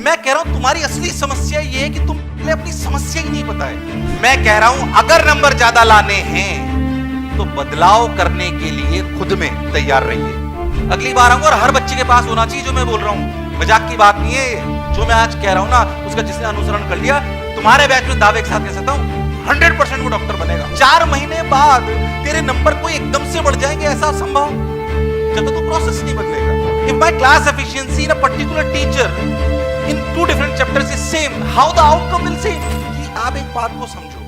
मैं कह रहा हूं तुम्हारी असली समस्या ये है कि तुमने अपनी समस्या ही नहीं पता है। मैं कह रहा हूं अगर नंबर ज्यादा लाने हैं तो बदलाव करने के लिए खुद में तैयार रहिए। अगली बार आऊंगा और हर बच्चे के पास होना चाहिए जो मैं बोल रहा हूं, मजाक की बात नहीं है। जो मैं आज कह रहा हूं ना उसका जिसने अनुसरण कर लिया, तुम्हारे बैच में दावे के साथ कह सकता हूं 100% वो डॉक्टर बनेगा। 4 महीने बाद तेरे नंबर कोई एकदम से बढ़ जाएंगे, ऐसा संभव जब तक तो प्रोसेस नहीं बदलेगा। If my class efficiency in a particular teacher in 2 different chapters is same, how the outcome will same? कि आप एक बात को समझो,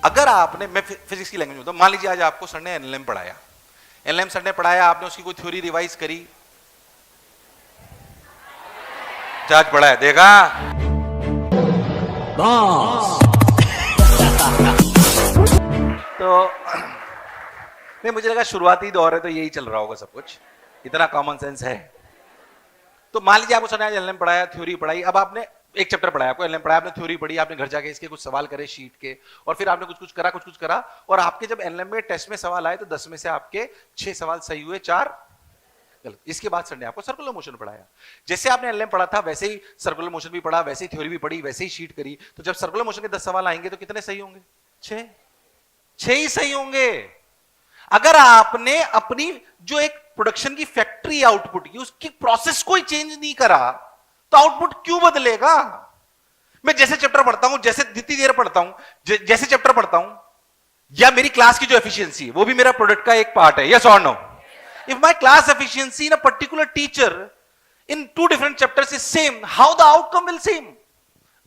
अगर आपने, मैं फिजिक्स की लैंग्वेज में, तो मान लीजिए आज आपको सर ने एनएलएम पढ़ाया, एनएलएम सर ने पढ़ाया, आपने उसकी कोई थ्योरी रिवाइज करी, आज पढ़ा है, देखा तो नहीं, मुझे लगा शुरुआती दौर है तो यही चल रहा होगा सब कुछ, इतना कॉमन सेंस है। तो मान लीजिए आपको सर ने एलएम पढ़ाया, थ्योरी पढ़ाई, अब आपने एक चैप्टर पढ़ाया, आपको एलएम पढ़ाया, आपने थ्योरी पढ़ी, आपने घर जाके इसके कुछ सवाल करे शीट के, और फिर आपने कुछ कुछ करा, और आपके जब एलएम में टेस्ट में सवाल आए तो 10 में से आपके 6 सवाल सही हुए, 4 गलत। इसके बाद सर ने आपको सर्कुलर मोशन पढ़ाया। जैसे आपने एलएम पढ़ा था वैसे ही सर्कुलर मोशन भी पढ़ा, वैसे ही थ्योरी भी पढ़ी, वैसे ही शीट करी, तो जब सर्कुलर मोशन के 10 सवाल आएंगे तो कितने सही होंगे? 6 ही सही होंगे। अगर आपने अपनी जो एक प्रोडक्शन की फैक्ट्री आउटपुट की, उसकी प्रोसेस को ही चेंज नहीं करा तो आउटपुट क्यों बदलेगा? मैं जैसे चैप्टर पढ़ता हूं, जैसे जितनी देर पढ़ता हूं, जैसे चैप्टर पढ़ता हूं, या मेरी क्लास की जो एफिशिएंसी है वो भी मेरा प्रोडक्ट का एक पार्ट है, यस और no? If my class efficiency in a particular teacher in 2 different chapters is same, how the outcome will same?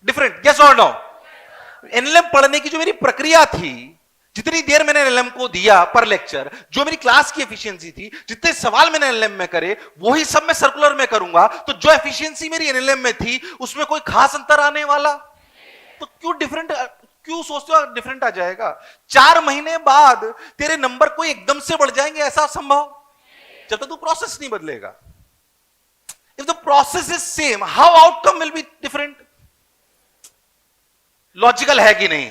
Different, yes or no? NLM पढ़ने की जो मेरी प्रक्रिया थी, जितनी देर मैंने एनएलएम को दिया पर लेक्चर, जो मेरी क्लास की एफिशिएंसी थी, जितने सवाल मैंने एनएलएम में करे, वही सब मैं सर्कुलर में करूंगा, तो जो एफिशिएंसी मेरी एनएलएम में थी उसमें कोई खास अंतर आने वाला? तो क्यों सोचते हो डिफरेंट आ जाएगा? 4 महीने बाद तेरे नंबर कोई एकदम से बढ़ जाएंगे, ऐसा संभव जब तक तू प्रोसेस नहीं बदलेगा। If the process is same, how outcome will be different? Logical है कि नहीं?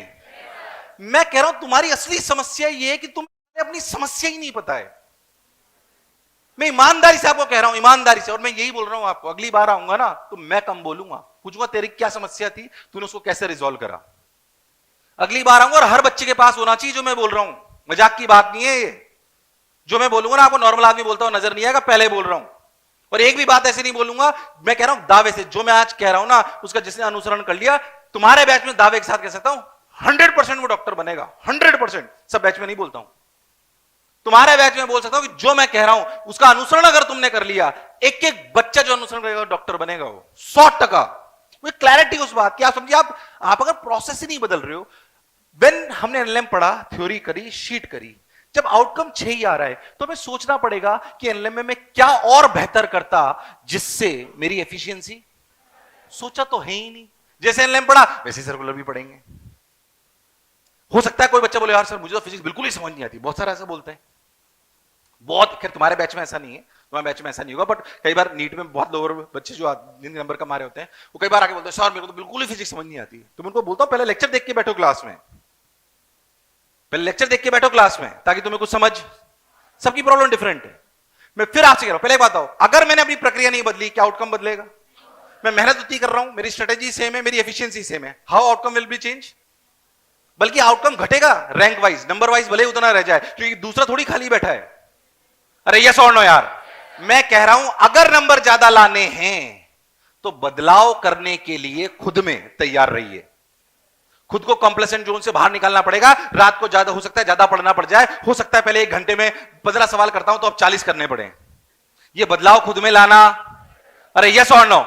मैं कह रहा हूं तुम्हारी असली समस्या यह है कि तुम्हें अपनी समस्या ही नहीं पता है। मैं ईमानदारी से आपको कह रहा हूं, ईमानदारी से, और मैं यही बोल रहा हूं आपको, अगली बार आऊंगा ना तो मैं कम बोलूंगा, पूछूंगा तेरी क्या समस्या थी, तूने उसको कैसे रिजॉल्व करा। अगली बार आऊंगा और हर बच्चे के पास होना चाहिए जो मैं बोल रहा हूं, मजाक की बात नहीं है ये। जो मैं बोलूंगा ना आपको नॉर्मल आदमी बोलता हुआ नजर नहीं आएगा, पहले बोल रहा हूं, और एक भी बात ऐसे नहीं बोलूंगा। मैं कह रहा हूं दावे से, जो मैं आज कह रहा हूं ना उसका जिसने अनुसरण कर लिया, तुम्हारे बैच में दावे के साथ कह सकता हूं 100% वो डॉक्टर बनेगा। 100%, सब बैच में नहीं बोलता हूं, तुम्हारे बैच में बोल सकता हूं कि जो मैं कह रहा हूं उसका अनुसरण अगर तुमने कर लिया, एक एक बच्चा जो अनुसरण करेगा डॉक्टर बनेगा, वो 100%। वो क्लैरिटी उस बात की, आप समझिए, आप अगर प्रोसेस ही नहीं बदल रहे हो। व्हेन हमने एनएलएम पढ़ा, थ्योरी करी, शीट करी, जब आउटकम 6 ही आ रहा है तो हमें सोचना पड़ेगा कि एनएलएम में मैं क्या और बेहतर करता जिससे मेरी एफिशिएंसी। सोचा तो है ही नहीं, जैसे एनएलएम पढ़ा वैसे सर्कुलर भी पढ़ेंगे। हो सकता है कोई बच्चा बोले यार सर मुझे तो फिजिक्स बिल्कुल ही समझ नहीं आती, बहुत सारा ऐसा बोलते हैं। बहुत, खैर तुम्हारे बैच में ऐसा नहीं है, तुम्हारे बैच में ऐसा नहीं होगा, बट कई बार नीट में बहुत लोअर बच्चे जो जिनके नंबर कम आ रहे होते हैं, वो कई बार आके बोलते हैं सर मेरे को तो बिल्कुल ही फिजिक्स समझ नहीं आती। तो मैं उनको बोलता हूं पहले लेक्चर देख के बैठो क्लास में, पहले लेक्चर देख के बैठो क्लास में, ताकि तुम्हें कुछ समझ। सबकी प्रॉब्लम डिफरेंट है। मैं फिर आपसे कह रहा हूं, पहले एक बात आओ, अगर मैंने अपनी प्रक्रिया नहीं बदली, क्या आउटकम बदलेगा? मैं मेहनत उतनी कर रहा हूं, मेरी स्ट्रेटेजी सेम है, मेरी एफिशिएंसी सेम है, how outcome will be change? बल्कि आउटकम घटेगा, रैंक वाइज, नंबर वाइज भले उतना रह जाए, क्योंकि दूसरा थोड़ी खाली बैठा है। अरे यस और नो यार? मैं कह रहा हूं अगर नंबर ज्यादा लाने हैं तो बदलाव करने के लिए खुद में तैयार रहिए। खुद को कंप्लेसेंट जोन से बाहर निकालना पड़ेगा। रात को ज्यादा, हो सकता है ज्यादा पढ़ना पड़ जाए, हो सकता है पहले 1 घंटे में 15 सवाल करता हूं तो अब 40 करने पड़े। ये बदलाव खुद में लाना, अरे यस और नो?